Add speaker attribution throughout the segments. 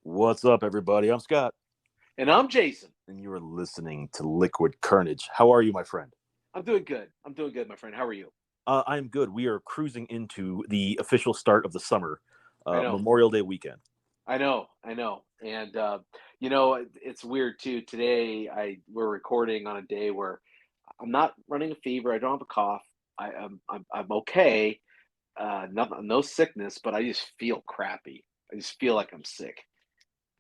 Speaker 1: What's up, everybody? I'm Scott,
Speaker 2: And I'm Jason.
Speaker 1: and you are listening to Liquid Carnage. How are you, my friend?
Speaker 2: I'm doing good. I'm doing good, my friend. How are you?
Speaker 1: I am good. We are cruising into the official start of the summer,
Speaker 2: I know.
Speaker 1: Memorial Day weekend.
Speaker 2: I know. I know. And it's weird too. Today we're recording on a day where I'm not running a fever. I don't have a cough. I'm okay. No sickness, but I just feel crappy. I just feel like I'm sick,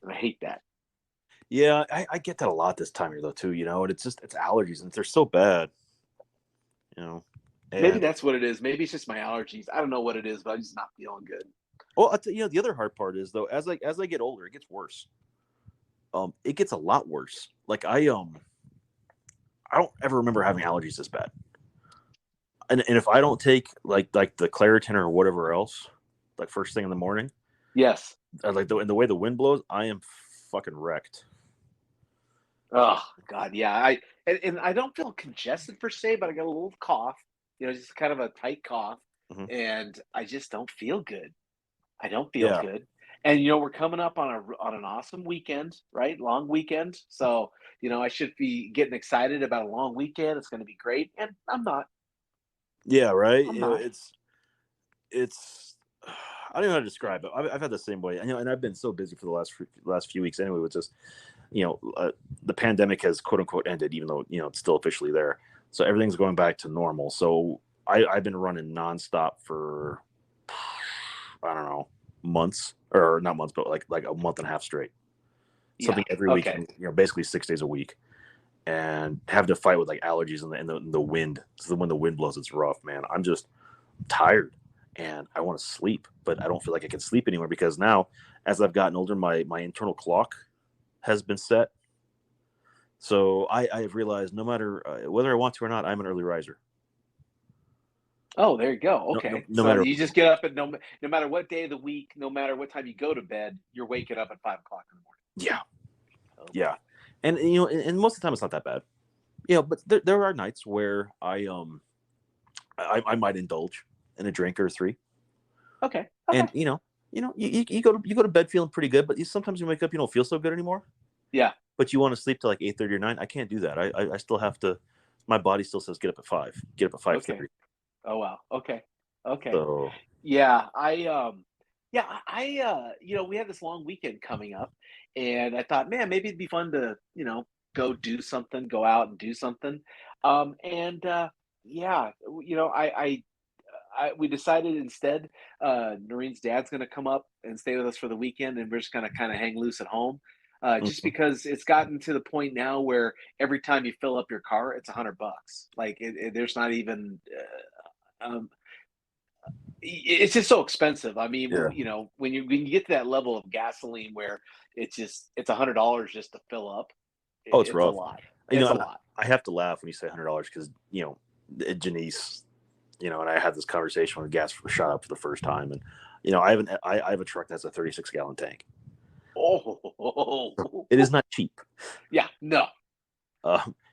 Speaker 2: and I hate that.
Speaker 1: Yeah, I get that a lot this time of year, though, too. And it's allergies, and they're so bad. You know,
Speaker 2: Maybe
Speaker 1: and
Speaker 2: that's what it is. Maybe it's just my allergies. I don't know what it is, but I'm just not feeling good.
Speaker 1: well, the other hard part is though, as I get older, it gets worse. It gets a lot worse. Like I don't ever remember having allergies this bad. And if I don't take like the Claritin or whatever else, like first thing in the morning,
Speaker 2: Yes.
Speaker 1: like the way the wind blows, I am fucking wrecked.
Speaker 2: Oh God, yeah. And I don't feel congested per se, but I got a little cough. Just kind of a tight cough,
Speaker 1: Hmm.
Speaker 2: and I just don't feel good. I don't feel
Speaker 1: Yeah,
Speaker 2: good. And we're coming up on an awesome weekend, right? Long weekend. So I should be getting excited about a long weekend. It's going to be great, and I'm not.
Speaker 1: yeah, right.
Speaker 2: I'm not.
Speaker 1: It's I don't know how to describe it. I've had the same way, and I've been so busy for the last few weeks anyway. With just the pandemic has quote unquote ended, even though it's still officially there. So everything's going back to normal. So I've been running nonstop for I don't know months or not months, but like a month and a half straight.
Speaker 2: Yeah.
Speaker 1: Something every
Speaker 2: Okay.
Speaker 1: weekend, basically 6 days a week, and have to fight with like allergies and the wind. So when the wind blows, it's rough, man. I'm just tired and I want to sleep, but I don't feel like I can sleep anymore because now, as I've gotten older, my internal clock has been set. So I have realized no matter whether I want to or not, I'm an early riser.
Speaker 2: Oh, there you go.
Speaker 1: No, no,
Speaker 2: Okay.
Speaker 1: no
Speaker 2: So
Speaker 1: matter.
Speaker 2: you just get up and no matter what day of the week, no matter what time you go to bed, you're waking up at 5 o'clock in the morning.
Speaker 1: Yeah,
Speaker 2: Oh
Speaker 1: yeah,
Speaker 2: boy.
Speaker 1: and most of the time it's not that bad. But there are nights where I might indulge in a drink or three,
Speaker 2: Okay.
Speaker 1: and
Speaker 2: Okay.
Speaker 1: you go to bed feeling pretty good, but sometimes you wake up you don't feel so good anymore.
Speaker 2: Yeah.
Speaker 1: But you want to sleep till like 8:30 or 9. I can't do that. I still have to. My body still says get up at 5. Get up at five
Speaker 2: Okay.
Speaker 1: thirty.
Speaker 2: Oh wow. Okay. Okay.
Speaker 1: So
Speaker 2: Yeah, we have this long weekend coming up, and I thought, man, maybe it'd be fun to, go do something, go out and do something. And yeah, we decided instead, Noreen's dad's going to come up and stay with us for the weekend, and we're just going to kind of hang loose at home. Just
Speaker 1: mhm.
Speaker 2: because it's gotten to the point now where every time you fill up your car, it's $100. Like there's not even. It's just so expensive. I mean,
Speaker 1: Yeah.
Speaker 2: when you get to that level of gasoline where it's $100 just to fill up,
Speaker 1: Oh, it's
Speaker 2: it's a
Speaker 1: rough.
Speaker 2: lot.
Speaker 1: You know,
Speaker 2: It's a
Speaker 1: and
Speaker 2: lot.
Speaker 1: I have to laugh when you say $100 because Janice, and I had this conversation when gas shot up for the first time, and I have a truck that's a 36-gallon tank.
Speaker 2: Oh,
Speaker 1: It is not cheap.
Speaker 2: yeah, no,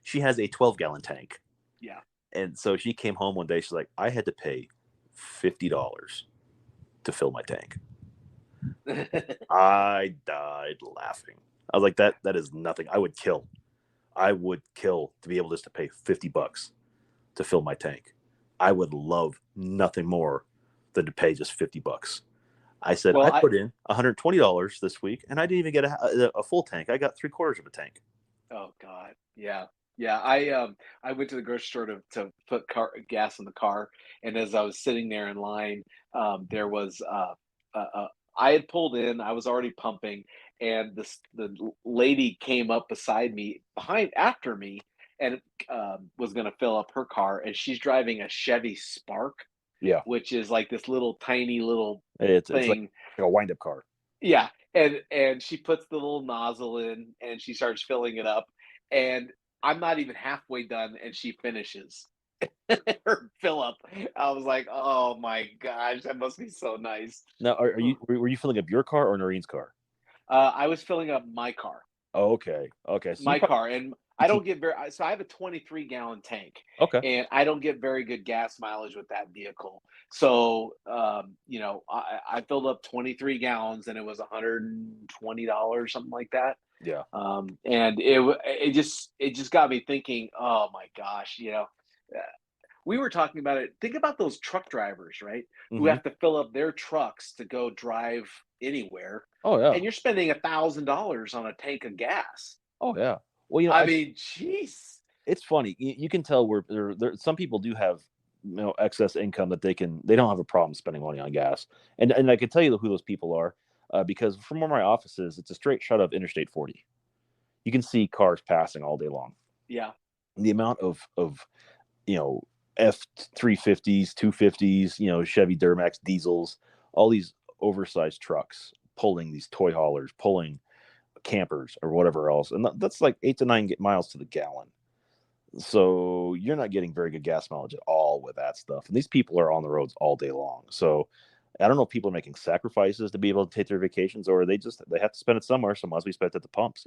Speaker 1: She has a 12-gallon tank,
Speaker 2: yeah.
Speaker 1: and so she came home one day. She's like, I had to pay $50 to fill my tank. I died laughing. I was like, that is nothing. I would kill to be able just to pay $50 to fill my tank. I would love nothing more than to pay just $50. I said
Speaker 2: Well,
Speaker 1: I put in $120 this week, and I didn't even get a full tank. I got three-quarters of a tank.
Speaker 2: oh God, yeah, yeah. I went to the grocery store to put gas in the car, and as I was sitting there in line, there was I had pulled in. I was already pumping, and the lady came up beside me, behind after me, and was going to fill up her car, and she's driving a Chevy Spark,
Speaker 1: Yeah,
Speaker 2: which is like this little tiny little
Speaker 1: it's like
Speaker 2: thing.
Speaker 1: a wind-up car.
Speaker 2: Yeah, and she puts the little nozzle in, and she starts filling it up, and I'm not even halfway done, and she finishes her fill up. I was like, "Oh my gosh, that must be so nice."
Speaker 1: Now, are you were you filling up your car or Noreen's car?
Speaker 2: I was filling up my car,
Speaker 1: Oh, okay, okay. So you
Speaker 2: my
Speaker 1: probably
Speaker 2: car, and I don't get very so I have a 23-gallon tank,
Speaker 1: Okay.
Speaker 2: and I don't get very good gas mileage with that vehicle. So, I filled up 23 gallons and it was $120, something like that.
Speaker 1: Yeah.
Speaker 2: And it just got me thinking, oh my gosh, uh, we were talking about it. Think about those truck drivers, right? Who
Speaker 1: Hmm.
Speaker 2: have to fill up their trucks to go drive anywhere,
Speaker 1: Oh yeah.
Speaker 2: and you're spending $1,000 on a tank of gas.
Speaker 1: Oh yeah. Well,
Speaker 2: I mean, jeez.
Speaker 1: it's funny. You can tell where some people do have excess income that they don't have a problem spending money on gas, and I can tell you who those people are, because from where my office is, it's a straight shot of Interstate 40. You can see cars passing all day long.
Speaker 2: Yeah.
Speaker 1: The amount of you know F350s, 250s, Chevy Duramax diesels, all these oversized trucks pulling these toy haulers, pulling campers or whatever else, and that's like 8 to 9 miles to the gallon. So you're not getting very good gas mileage at all with that stuff. And these people are on the roads all day long. So I don't know if people are making sacrifices to be able to take their vacations, or they have to spend it somewhere. So must be spent at the pumps.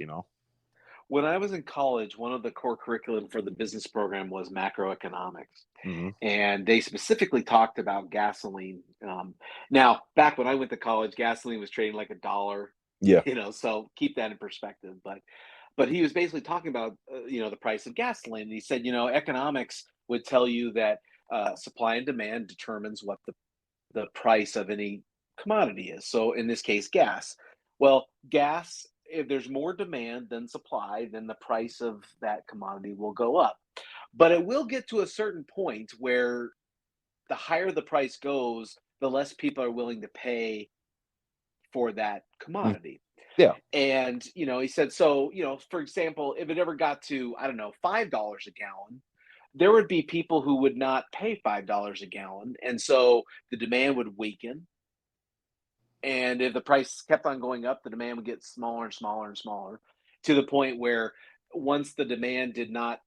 Speaker 2: When I was in college, one of the core curriculum for the business program was macroeconomics,
Speaker 1: Hmm.
Speaker 2: and they specifically talked about gasoline. Now, back when I went to college, gasoline was trading like a dollar,
Speaker 1: Yeah.
Speaker 2: so keep that in perspective. But he was basically talking about the price of gasoline. And he said, economics would tell you that supply and demand determines what the price of any commodity is. So in this case, gas. Well, gas, if there's more demand than supply, then the price of that commodity will go up. But it will get to a certain point where the higher the price goes, the less people are willing to pay for that
Speaker 1: Mm.
Speaker 2: commodity.
Speaker 1: Yeah.
Speaker 2: And, he said, so, for example, if it ever got to, I don't know, $5 a gallon, there would be people who would not pay $5 a gallon. And so the demand would weaken. And if the price kept on going up, the demand would get smaller and smaller and smaller to the point where once the demand did not,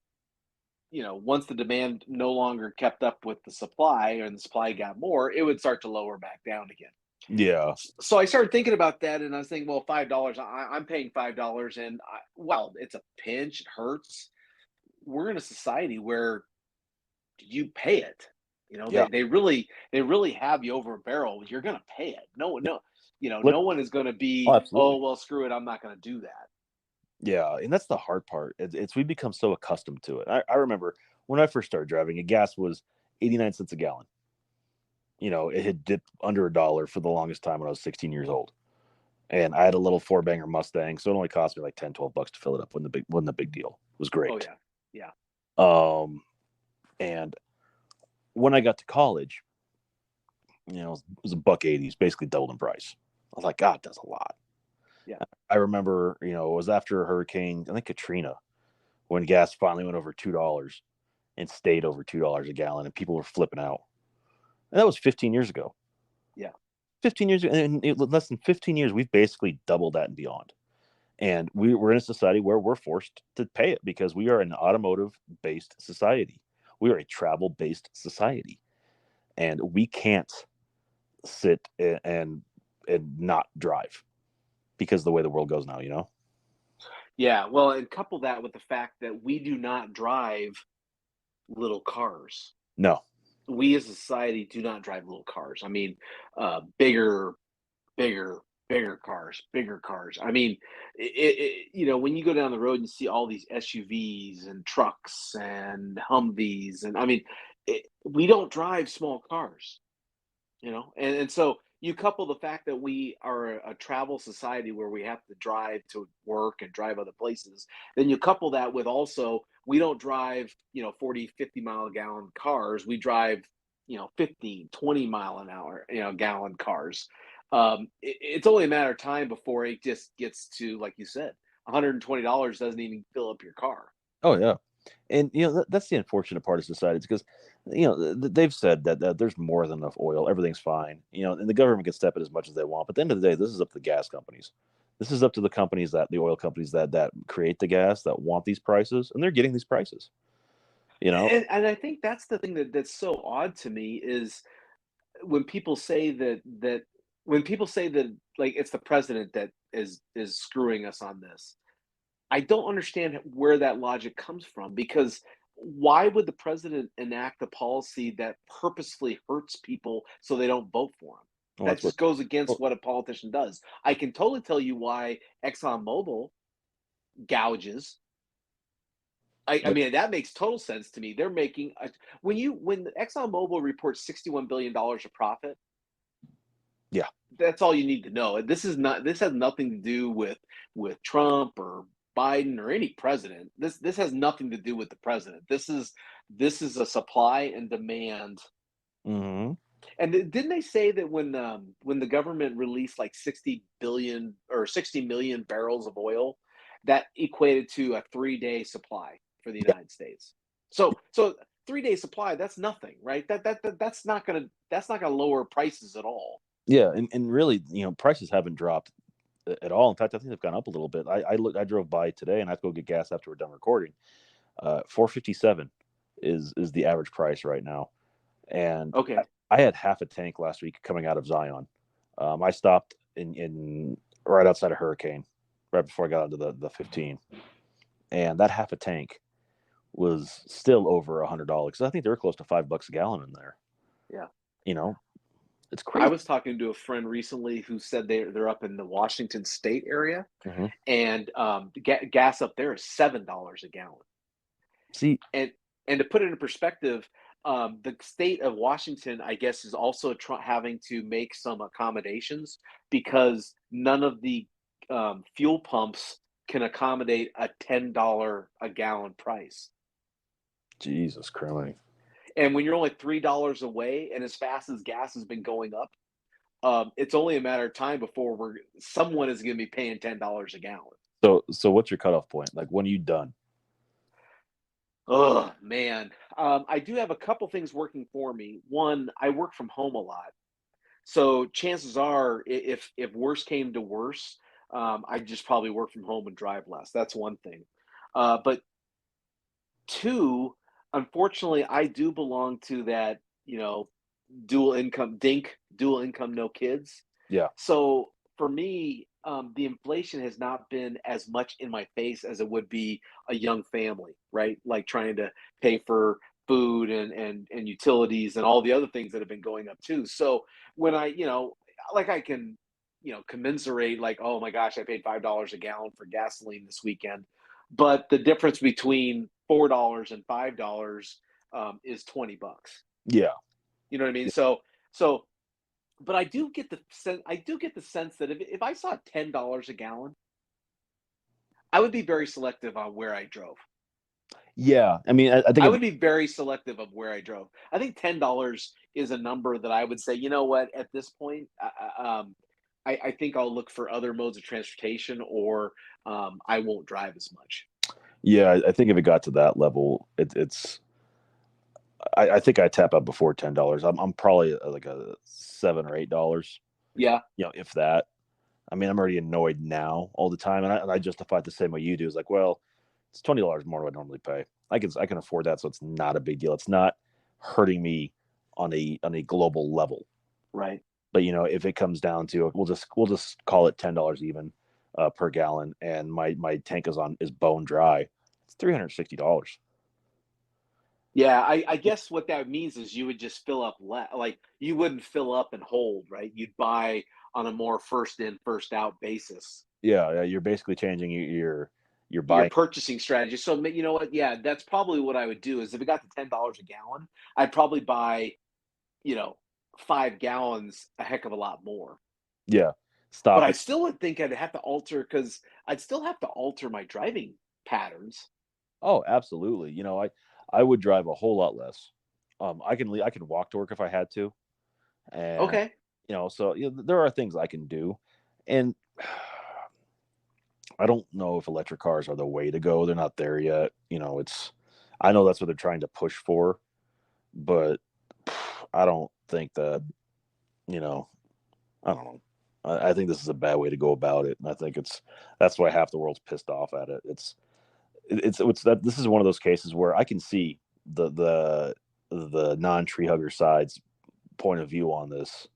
Speaker 2: once the demand no longer kept up with the supply and the supply got more, it would start to lower back down again.
Speaker 1: Yeah.
Speaker 2: So I started thinking about that, and I was thinking, well, $5, I'm paying $5, and well, it's a pinch, it hurts. We're in a society where you pay it.
Speaker 1: Yeah.
Speaker 2: They really have you over a barrel. You're gonna pay it. No, no,
Speaker 1: What?
Speaker 2: no one is gonna
Speaker 1: Oh,
Speaker 2: be, oh
Speaker 1: absolutely.
Speaker 2: well, screw it, I'm not gonna do that.
Speaker 1: Yeah. And that's the hard part. It's we become so accustomed to it. I remember when I first started driving, a gas was 89 cents a gallon. It had dipped under a dollar for the longest time when I was 16 years old. And I had a little four banger Mustang, so it only cost me like 10, $12 to fill it up. Wasn't a big deal. It was
Speaker 2: Oh
Speaker 1: great.
Speaker 2: yeah, yeah,
Speaker 1: Um, and when I got to college, it was a buck 80s, basically doubled in price. I was like, God, that's a lot.
Speaker 2: yeah.
Speaker 1: I remember, it was after a hurricane, I think Katrina, when gas finally went over $2 and stayed over $2 a gallon, and people were flipping out. And that was 15 years ago.
Speaker 2: Yeah.
Speaker 1: 15 years ago, and in less than 15 years, we've basically doubled that and beyond. And we're in a society where we're forced to pay it because we are an automotive based society. We are a travel based society. And we can't sit and not drive because of the way the world goes now.
Speaker 2: Yeah, well, and couple that with the fact that we do not drive little cars.
Speaker 1: No.
Speaker 2: We as a society do not drive little cars. I mean, bigger, bigger, bigger cars, bigger cars. I mean, when you go down the road and you see all these SUVs and trucks and Humvees, and I mean, we don't drive small cars. And so you couple the fact that we are a travel society where we have to drive to work and drive other places, then you couple that with also we don't drive 40, 50 mile a gallon cars. We drive 15, 20 mile an hour gallon cars. It's only a matter of time before it just gets to, like you said, $120 doesn't even fill up your car.
Speaker 1: Oh yeah. And that's the unfortunate part of society, because they've said that there's more than enough oil, everything's fine, and the government can step in as much as they want. But at the end of the day, this is up to the gas companies. This is up to the oil companies that create the gas, that want these prices, and they're getting these prices. You know,
Speaker 2: And I think that's the thing that's so odd to me is when people say that when people say that, like, it's the president that is screwing us on this. I don't understand where that logic comes from, because why would the president enact a policy that purposefully hurts people so they don't vote for him?
Speaker 1: Well,
Speaker 2: That
Speaker 1: that's what.
Speaker 2: just goes against
Speaker 1: Well,
Speaker 2: what a politician does. I can totally tell you why ExxonMobil gouges. I
Speaker 1: but
Speaker 2: mean, that makes total sense to me. They're making when ExxonMobil reports $61 billion of profit,
Speaker 1: yeah,
Speaker 2: that's all you need to know. This has nothing to do with Trump or Biden or any president. This has nothing to do with the president. This is a supply and demand.
Speaker 1: hmm
Speaker 2: And didn't they say that when the government released like 60 billion or 60 million barrels of oil, that equated to a 3-day supply for the
Speaker 1: yeah,
Speaker 2: United States? So 3-day supply, that's nothing, right? That's not gonna lower prices at all.
Speaker 1: yeah, and really, prices haven't dropped at all. In fact, I think they've gone up a little bit. I drove by today, and I have to go get gas after we're done recording. 457 is the average price right now, and
Speaker 2: Okay.
Speaker 1: I had half a tank last week coming out of Zion. I stopped in right outside of Hurricane, right before I got into the 15, and that half a tank was still over $100. I think they were close to $5 a gallon in there.
Speaker 2: Yeah.
Speaker 1: You know, it's
Speaker 2: I
Speaker 1: crazy.
Speaker 2: was talking to a friend recently who said they're up in the Washington State area,
Speaker 1: hmm
Speaker 2: and gas up there is $7 a gallon.
Speaker 1: See,
Speaker 2: And to put it in perspective, the state of Washington, I guess, is also having to make some accommodations because none of the fuel pumps can accommodate a $10 a gallon price.
Speaker 1: Jesus Christ.
Speaker 2: And when you're only $3 away, and as fast as gas has been going up, it's only a matter of time before someone is going to be paying $10 a gallon.
Speaker 1: So what's your cutoff point? Like, when are you done?
Speaker 2: Oh man, I do have a couple things working for me. One, I work from home a lot, so chances are, if worse came to worse, I just probably work from home and drive less. That's one thing. But two, unfortunately, I do belong to that, dual income dink, dual income, no kids.
Speaker 1: Yeah,
Speaker 2: So for me, the inflation has not been as much in my face as it would be a young family, right? Like trying to pay for food and utilities and all the other things that have been going up too. So when like I can, commiserate, like, oh my gosh, I paid $5 a gallon for gasoline this weekend, but the difference between $4 and $5 is $20.
Speaker 1: yeah,
Speaker 2: You know what I mean?
Speaker 1: yeah,
Speaker 2: So but I do get the sense that if I saw $10 a gallon, I would be very selective on where I drove.
Speaker 1: yeah. I mean, I think
Speaker 2: I
Speaker 1: if
Speaker 2: would be very selective of where I drove. I think $10 is a number that I would say, you know what, at this point, I think I'll look for other modes of transportation, or I won't drive as much.
Speaker 1: yeah, I think if it got to that level, it's. I think I tap out before $10. I'm probably like a $7 or $8.
Speaker 2: Yeah,
Speaker 1: If that. I mean, I'm already annoyed now all the time, and I justify it the same way you do. It's like, well, it's $20 more than I normally pay. I can afford that, so it's not a big deal. It's not hurting me on a global level.
Speaker 2: right.
Speaker 1: But if it comes down to, we'll just call it $10 even per gallon, and my tank is bone dry. It's $360.
Speaker 2: Yeah, I guess what that means is you would just fill up like you wouldn't fill up and hold, right? You'd buy on a more first in, first out basis.
Speaker 1: Yeah, yeah, you're basically changing your
Speaker 2: Your
Speaker 1: buying.
Speaker 2: purchasing strategy. So you know what? Yeah, that's probably what I would do is if it got to $10 a gallon, I'd probably buy, you know, 5 gallons, a heck of a lot more.
Speaker 1: Yeah,
Speaker 2: But
Speaker 1: stop
Speaker 2: I
Speaker 1: it.
Speaker 2: still would think I'd have to alter because I'd still have to alter my driving patterns.
Speaker 1: Oh, absolutely. I would drive a whole lot less. I can walk to work if I had to, and
Speaker 2: Okay.
Speaker 1: so there are things I can do, and I don't know if electric cars are the way to go. They're not there yet. I know that's what they're trying to push for, but I don't think that, you know, I don't know. I think this is a bad way to go about it, and I think that's why half the world's pissed off at it. It's that this is one of those cases where I can see the non tree hugger side's point of view on this,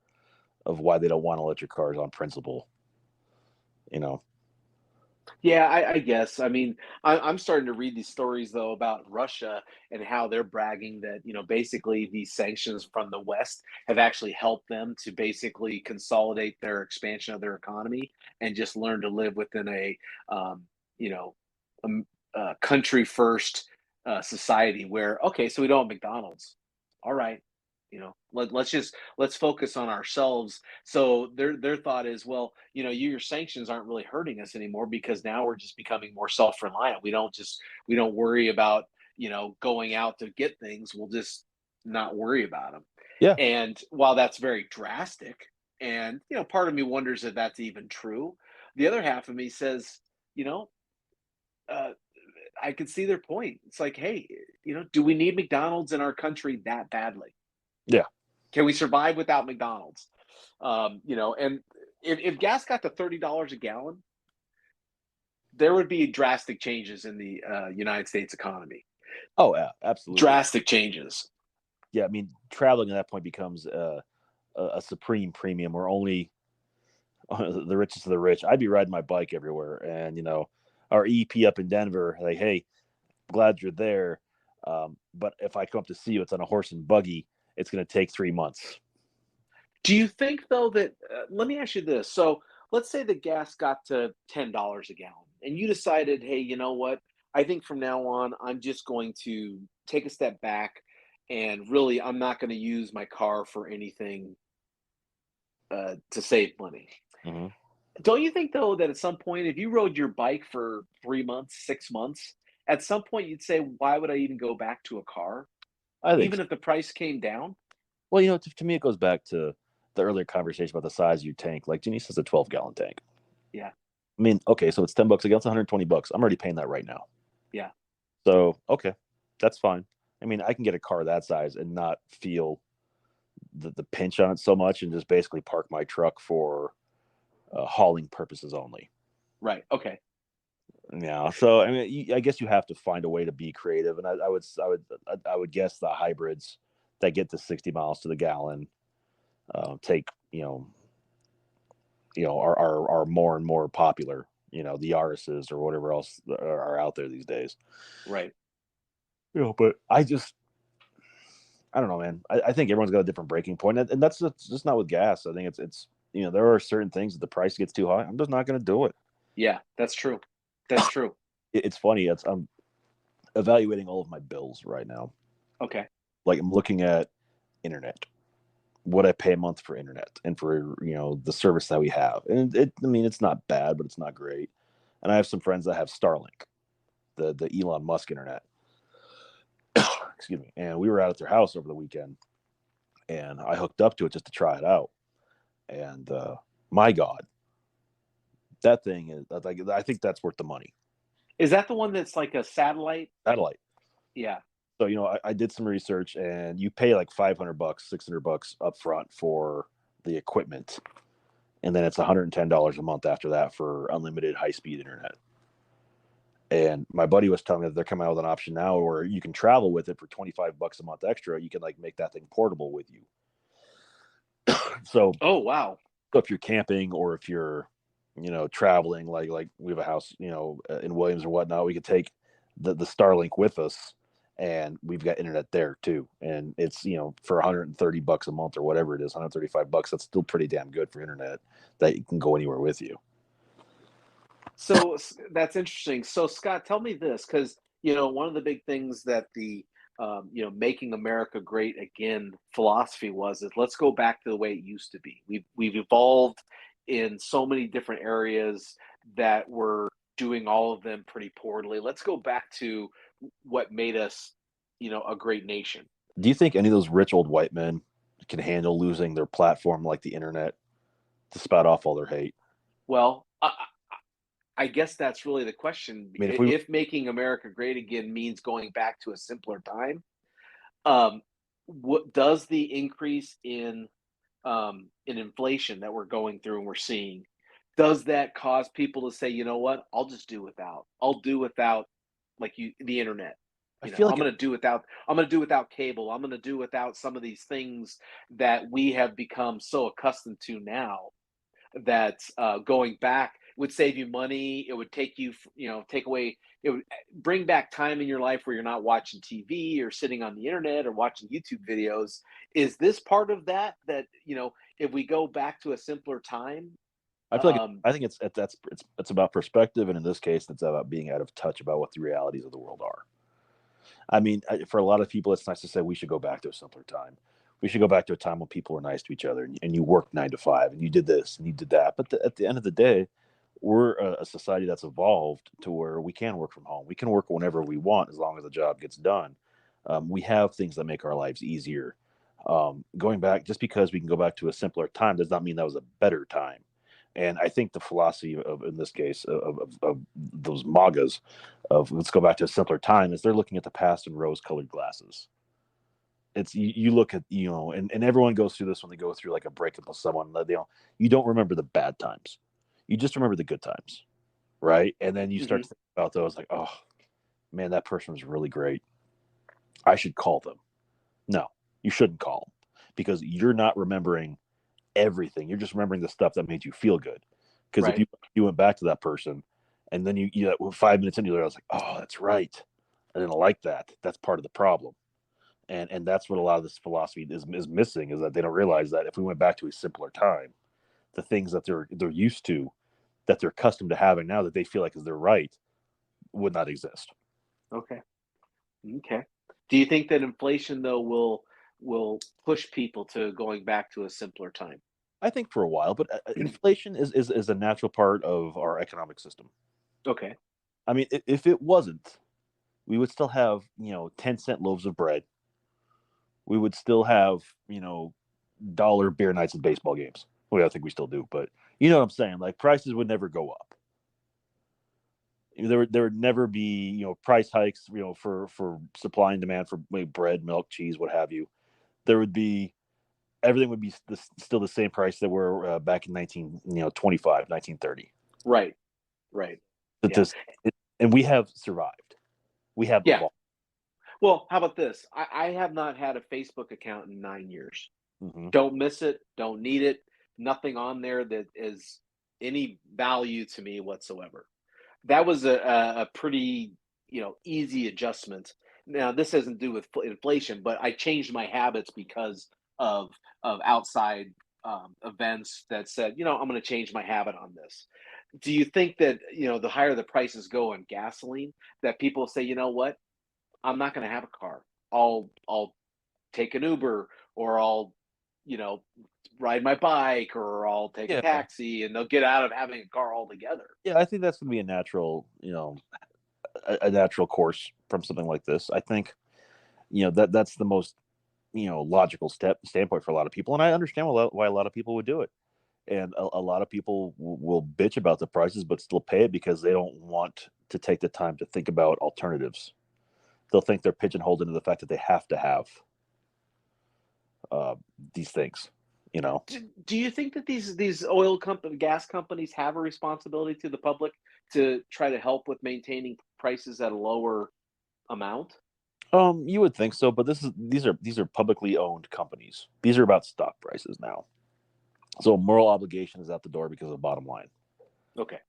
Speaker 1: of why they don't want electric cars on principle. You know,
Speaker 2: Yeah, I guess. I mean, I'm starting to read these stories though about Russia and how they're bragging that, basically these sanctions from the West have actually helped them to basically consolidate their expansion of their economy and just learn to live within um, you know, country first society where, okay, so we don't have McDonald's. All right. Let's focus on ourselves. So their thought is, well, your sanctions aren't really hurting us anymore because now we're just becoming more self-reliant. We don't worry about, going out to get things. We'll just not worry about them.
Speaker 1: Yeah.
Speaker 2: And while that's very drastic, and part of me wonders if that's even true, the other half of me says, you know, uh, I can see their point. It's like, hey, do we need McDonald's in our country that badly?
Speaker 1: Yeah.
Speaker 2: Can we survive without McDonald's? And if gas got to $30 a gallon, there would be drastic changes in the United States economy.
Speaker 1: Oh, yeah, absolutely.
Speaker 2: Drastic changes.
Speaker 1: Yeah, I mean, traveling at that point becomes a supreme premium where only the richest of the rich. I'd be riding my bike everywhere, and our EP up in Denver, like, hey, glad you're there, but if I come up to see you, it's on a horse and buggy. It's going to take 3 months.
Speaker 2: Do you think though that let me ask you this. So let's say the gas got to $10 a gallon and you decided, hey, you know what? I think from now on, I'm just going to take a step back and really I'm not going to use my car for anything to save money.
Speaker 1: Mm-hmm.
Speaker 2: Don't you think though that at some point, if you rode your bike for 3 months, 6 months, at some point you'd say, why would I even go back to a car,
Speaker 1: I think
Speaker 2: even
Speaker 1: so.
Speaker 2: if the price came down?
Speaker 1: Well, to me, it goes back to the earlier conversation about the size of your tank. Like Janice says, a 12-gallon tank.
Speaker 2: Yeah,
Speaker 1: I mean, okay, so it's $10 a gallon, it's $120. I'm already paying that right now.
Speaker 2: yeah,
Speaker 1: So, okay, that's fine. I mean, I can get a car that size and not feel the pinch on it so much, and just basically park my truck for hauling purposes only.
Speaker 2: right. Okay.
Speaker 1: Yeah. So, I mean, I guess you have to find a way to be creative, and I would guess the hybrids that get to 60 miles to the gallon take are more and more popular. The Yaris's or whatever else are out there these days.
Speaker 2: Right.
Speaker 1: But I don't know, man. I think everyone's got a different breaking point, and that's just not with gas. I think it's there are certain things that the price gets too high. I'm just not going to do it.
Speaker 2: Yeah, that's true. That's true.
Speaker 1: It's funny. I'm evaluating all of my bills right now.
Speaker 2: Okay.
Speaker 1: Like I'm looking at internet, what I pay a month for internet, and for the service that we have, and I mean, it's not bad, but it's not great. And I have some friends that have Starlink, the Elon Musk internet. Excuse me. And we were out at their house over the weekend, and I hooked up to it just to try it out. And my God, that thing is like, I think that's worth the money.
Speaker 2: Is that the one that's like a satellite?
Speaker 1: Satellite.
Speaker 2: Yeah.
Speaker 1: So I did some research, and you pay like $500, $600 up front for the equipment, and then it's $110 a month after that for unlimited high speed internet. And my buddy was telling me that they're coming out with an option now where you can travel with it for $25 a month extra. You can like make that thing portable with you. So
Speaker 2: Oh, wow.
Speaker 1: if you're camping, or if you're traveling, like we have a house in Williams or whatnot, we could take the Starlink with us, and we've got internet there too. And it's for $130 a month or whatever it is, $135. That's still pretty damn good for internet that you can go anywhere with you.
Speaker 2: So that's interesting. So Scott, tell me this, because one of the big things that the making America great again philosophy is let's go back to the way it used to be. We've evolved in so many different areas that we're doing all of them pretty poorly. Let's go back to what made us, a great nation.
Speaker 1: Do you think any of those rich old white men can handle losing their platform like the internet to spout off all their hate?
Speaker 2: Well, I guess that's really the question.
Speaker 1: I mean, if we
Speaker 2: If making America great again means going back to a simpler time, um, what does the increase in inflation that we're going through and we're seeing, does that cause people to say, you know what, I'll just do without. I'll do without the internet.
Speaker 1: I feel like
Speaker 2: I'm gonna do without cable. I'm gonna do without some of these things that we have become so accustomed to now that going back. would save you money. It would take you, take away. It would bring back time in your life where you're not watching TV or sitting on the internet or watching YouTube videos. Is this part of that? That if we go back to a simpler time,
Speaker 1: I feel like I think it's about perspective, and in this case, it's about being out of touch about what the realities of the world are. I mean, for a lot of people, it's nice to say we should go back to a simpler time. We should go back to a time when people were nice to each other, and you worked 9 to 5, and you did this and you did that. But at the end of the day, we're a society that's evolved to where we can work from home. We can work whenever we want as long as the job gets done. We have things that make our lives easier. Going back, just because we can go back to a simpler time does not mean that was a better time. And I think the philosophy of, in this case, of those MAGAs, of let's go back to a simpler time, is they're looking at the past in rose-colored glasses. It's you look at and everyone goes through this when they go through like a breakup with someone. You don't remember the bad times, you just remember the good times, right? And then you start
Speaker 2: Mhm.
Speaker 1: to think about those, like, oh man, that person was really great. I should call them. No, you shouldn't call them because you're not remembering everything. You're just remembering the stuff that made you feel good. Because if
Speaker 2: Right.
Speaker 1: you went back to that person and then you 5 minutes into it, I was like, oh, that's right. I didn't like that. That's part of the problem. And that's what a lot of this philosophy is missing, is that they don't realize that if we went back to a simpler time, the things that they're used to, that they're accustomed to having now, that they feel like is their right, would not exist.
Speaker 2: Okay. Okay. Do you think that inflation though will push people to going back to a simpler time?
Speaker 1: I think for a while, but inflation is a natural part of our economic system.
Speaker 2: Okay.
Speaker 1: I mean, if it wasn't, we would still have 10-cent loaves of bread. We would still have dollar beer nights at baseball games. Well, I think we still do, but you know what I'm saying. Like, prices would never go up. There would never be price hikes for supply and demand for bread, milk, cheese, what have you. There would be Everything would be still the same price that were back in 1925, 1930.
Speaker 2: Right. Right.
Speaker 1: It
Speaker 2: Yeah.
Speaker 1: just and we have survived. We have
Speaker 2: Yeah.
Speaker 1: evolved.
Speaker 2: Well, how about this? I have not had a Facebook account in 9 years.
Speaker 1: Hmm.
Speaker 2: Don't miss it. Don't need it. Nothing on there that is any value to me whatsoever. That was a pretty easy adjustment. Now this doesn't do with inflation, but I changed my habits because of outside events that said, I'm going to change my habit on this. Do you think that the higher the prices go on gasoline, that people say, you know what, I'm not going to have a car. I'll take an Uber, or I'll you know ride my bike, or I'll take a
Speaker 1: Yeah,
Speaker 2: taxi, and they'll get out of having a car altogether.
Speaker 1: yeah. I think that's going to be a natural, a natural course from something like this. I think that's the most logical standpoint for a lot of people, and I understand why a lot of people would do it. And a lot of people will bitch about the prices, but still pay it because they don't want to take the time to think about alternatives. They'll think they're pigeonholed into the fact that they have to have uh, these things. You know,
Speaker 2: Do you think that these gas companies have a responsibility to the public to try to help with maintaining prices at a lower amount?
Speaker 1: you would think so, but these are publicly owned companies. These are about stock prices now, so moral obligation is out the door because of the bottom line.
Speaker 2: Okay.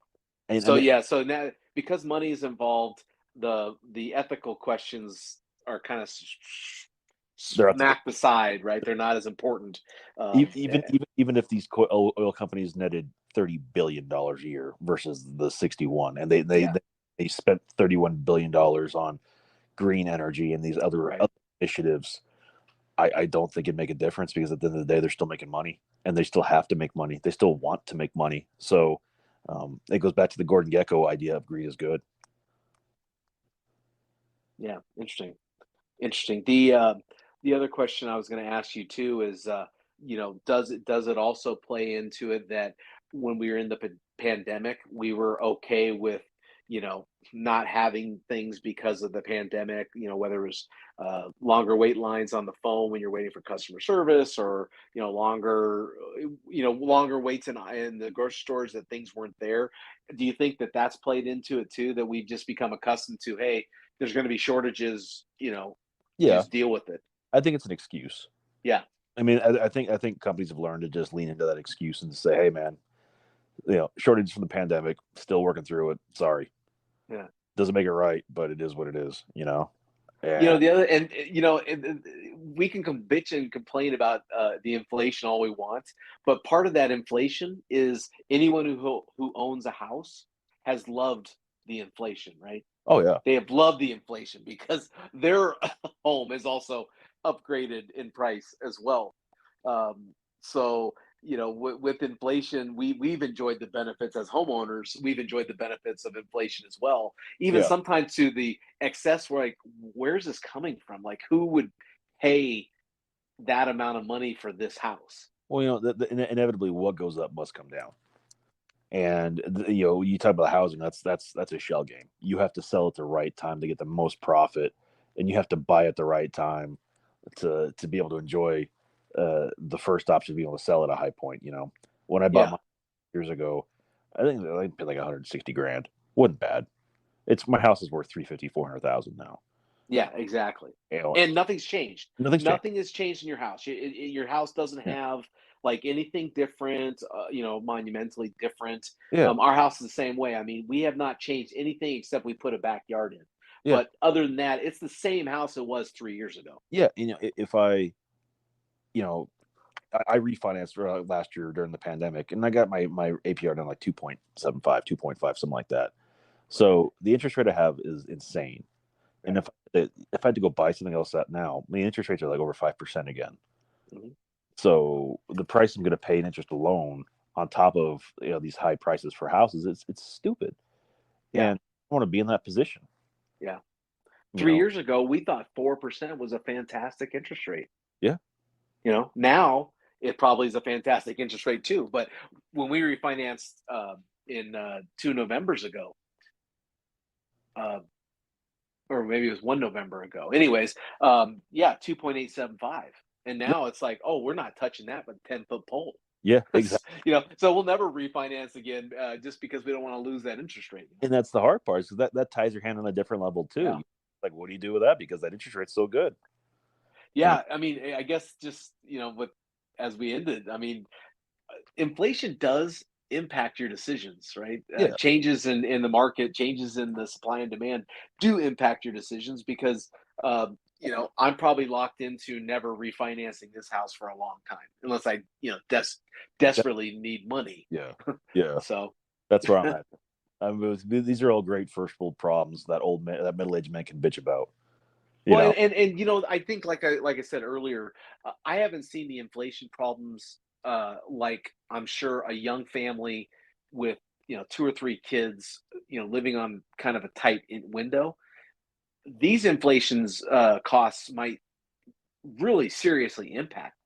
Speaker 1: And
Speaker 2: So yeah, so now because money is involved, the ethical questions are kind of
Speaker 1: they're at the door.
Speaker 2: smacked aside, right? They're not as important.
Speaker 1: Even if these oil companies netted $30 billion a year versus the 61, and
Speaker 2: Yeah,
Speaker 1: they spent $31 billion on green energy and these
Speaker 2: right.
Speaker 1: other initiatives, I don't think it'd make a difference, because at the end of the day, they're still making money, and they still have to make money. They still want to make money. So it goes back to the Gordon Gekko idea of greed is good.
Speaker 2: Yeah, interesting. Interesting. The other question I was going to ask you too is, does it also play into it that when we were in the pandemic, we were okay with, not having things because of the pandemic, whether it was longer wait lines on the phone when you're waiting for customer service, or, longer waits in the grocery stores, that things weren't there. Do you think that that's played into it too, that we've just become accustomed to, hey, there's going to be shortages,
Speaker 1: Yeah,
Speaker 2: just deal with it.
Speaker 1: I think it's an excuse.
Speaker 2: Yeah.
Speaker 1: I mean, I think companies have learned to just lean into that excuse and to say, "Hey, man, shortage from the pandemic, still working through it. Sorry.
Speaker 2: Yeah.
Speaker 1: Doesn't make it right, but it is what it is, And
Speaker 2: The other, and we can bitch and complain about the inflation all we want, but part of that inflation is anyone who owns a house has loved the inflation, right?
Speaker 1: oh yeah.
Speaker 2: They have loved the inflation because their home is also upgraded in price as well. So with inflation, we've enjoyed the benefits as homeowners. We've enjoyed the benefits of inflation as well. Even
Speaker 1: Yeah.
Speaker 2: sometimes to the excess, we're like, where's this coming from? Like, who would pay that amount of money for this house?
Speaker 1: Well, inevitably what goes up must come down. And you talk about housing, that's a shell game. You have to sell at the right time to get the most profit, and you have to buy at the right time to be able to enjoy the first option, being able to sell at a high point. When I bought
Speaker 2: Yeah,
Speaker 1: my years ago, I think I paid like 160 grand. Wasn't bad. It's my house is worth 350, 400,000 now.
Speaker 2: yeah, exactly.
Speaker 1: You know,
Speaker 2: And nothing's changed.
Speaker 1: nothing's changed.
Speaker 2: Nothing has changed in your house. Your house doesn't
Speaker 1: Yeah,
Speaker 2: have like anything different, monumentally different.
Speaker 1: yeah,
Speaker 2: Our house is the same way. I mean, we have not changed anything except we put a backyard in.
Speaker 1: yeah,
Speaker 2: But other than that, it's the same house it was 3 years ago.
Speaker 1: yeah. If you know, I refinanced last year during the pandemic, and I got my APR down like 2.75, 2.5, something like that.
Speaker 2: Right.
Speaker 1: So the interest rate I have is insane. And
Speaker 2: Right.
Speaker 1: if I had to go buy something else now, the interest rates are like over 5% again.
Speaker 2: Mhm.
Speaker 1: So the price I'm going to pay in interest alone, on top of these high prices for houses, it's stupid.
Speaker 2: Yeah.
Speaker 1: And I want to be in that position.
Speaker 2: Yeah.
Speaker 1: You
Speaker 2: Three
Speaker 1: know,
Speaker 2: years ago, we thought 4% was a fantastic interest rate.
Speaker 1: yeah,
Speaker 2: Now it probably is a fantastic interest rate too. But when we refinanced in 2 Novembers ago, uh, or maybe it was 1 November ago. Anyways, yeah, 2.875. And
Speaker 1: yeah,
Speaker 2: now it's like, oh, we're not touching that with 10-foot pole.
Speaker 1: yeah, exactly.
Speaker 2: So we'll never refinance again just because we don't want to lose that interest rate.
Speaker 1: And that's the hard part, because that ties your hand on a different level too.
Speaker 2: Yeah.
Speaker 1: Like, what do you do with that? Because that interest rate's so good. And
Speaker 2: Yeah. I mean, I guess just, with as we ended, I mean, inflation does impact your decisions, right?
Speaker 1: yeah,
Speaker 2: Changes in the market, changes in the supply and demand do impact your decisions because, I'm probably locked into never refinancing this house for a long time, unless I,
Speaker 1: that,
Speaker 2: desperately need money.
Speaker 1: yeah, yeah.
Speaker 2: So,
Speaker 1: That's where I'm at. These are all great first world problems that that middle aged man can bitch about. You
Speaker 2: well,
Speaker 1: know,
Speaker 2: and I think like I said earlier, I haven't seen the inflation problems like I'm sure a young family with 2 or 3 kids, living on kind of a tight window. These inflations costs might really seriously impact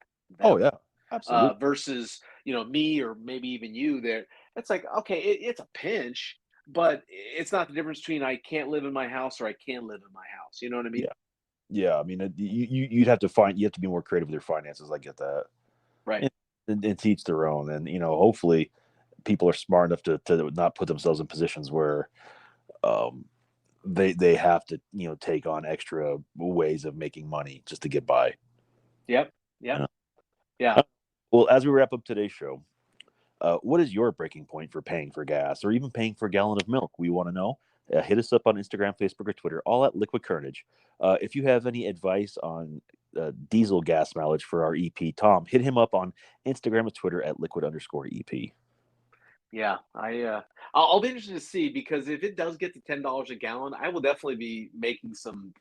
Speaker 1: oh
Speaker 2: them
Speaker 1: yeah, absolutely,
Speaker 2: versus me or maybe even you. There, it's like okay, it's a pinch, but it's not the difference between I can't live in my house or I can live in my house. You know what I mean?
Speaker 1: yeah, yeah. I mean, you have to be more creative with your finances. I get that,
Speaker 2: Right.
Speaker 1: and, and teach their own. And hopefully, people are smart enough to not put themselves in positions where um, they have to take on extra ways of making money just to get by.
Speaker 2: Yep.
Speaker 1: You
Speaker 2: Yep.
Speaker 1: know?
Speaker 2: Yeah.
Speaker 1: Well, as we wrap up today's show, what is your breaking point for paying for gas or even paying for a gallon of milk? We want to know. Hit us up on Instagram, Facebook, or Twitter, all at Liquid Carnage. If you have any advice on diesel gas mileage for our EP, Tom, hit him up on Instagram and Twitter at liquid_EP.
Speaker 2: Yeah. I'll be interested to see because if it does get to $10 a gallon, I will definitely be making some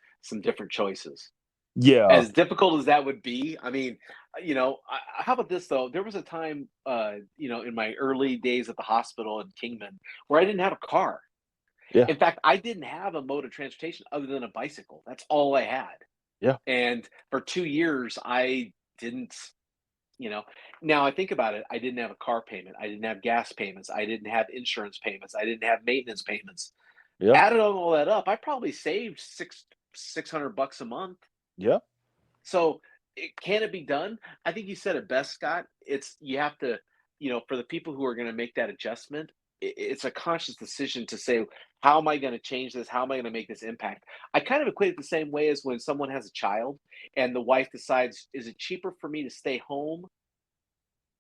Speaker 2: different choices.
Speaker 1: Yeah.
Speaker 2: As difficult as that would be, I mean, how about this though? There was a time, in my early days at the hospital in Kingman where I didn't have a car.
Speaker 1: Yeah.
Speaker 2: In fact, I didn't have a mode of transportation other than a bicycle. That's all I had.
Speaker 1: Yeah.
Speaker 2: And for 2 years, I didn't, you know. Now I think about it, I didn't have a car payment. I didn't have gas payments. I didn't have insurance payments. I didn't have maintenance payments.
Speaker 1: Yeah.
Speaker 2: Added all that up, I probably saved $600 a month.
Speaker 1: Yeah.
Speaker 2: So can it be done? I think you said it best, Scott. You have to, for the people who are going to make that adjustment, it's a conscious decision to say, how am I going to change this? How am I going to make this impact? I kind of equate it the same way as when someone has a child and the wife decides, is it cheaper for me to stay home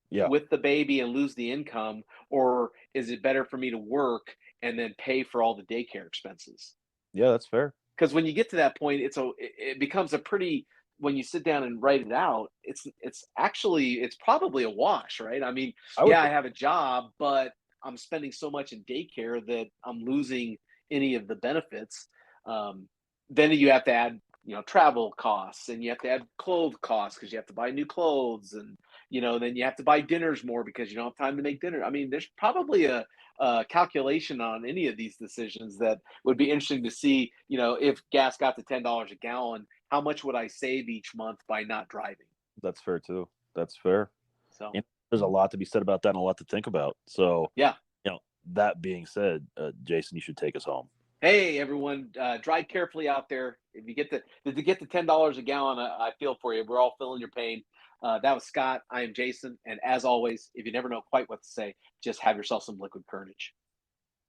Speaker 1: Yeah.
Speaker 2: with the baby and lose the income, or is it better for me to work and then pay for all the daycare expenses?
Speaker 1: Yeah, that's fair.
Speaker 2: Because when you get to that point, it becomes a pretty, when you sit down and write it out, it's probably a wash, right? I mean,
Speaker 1: I would
Speaker 2: yeah, I have a job, but I'm spending so much in daycare that I'm losing any of the benefits. Um, then you have to add, travel costs, and you have to add clothes costs because you have to buy new clothes, and then you have to buy dinners more because you don't have time to make dinner. I mean, there's probably a calculation on any of these decisions that would be interesting to see. If gas got to $10 a gallon, how much would I save each month by not driving?
Speaker 1: That's fair too. That's fair.
Speaker 2: So,
Speaker 1: You know, there's a lot to be said about that and a lot to think about. So,
Speaker 2: yeah.
Speaker 1: that being said, Jason, you should take us home.
Speaker 2: Hey, everyone, drive carefully out there. If you get to get the $10 a gallon, I feel for you. We're all feeling your pain. That was Scott. I am Jason, and as always, if you never know quite what to say, just have yourself some liquid courage.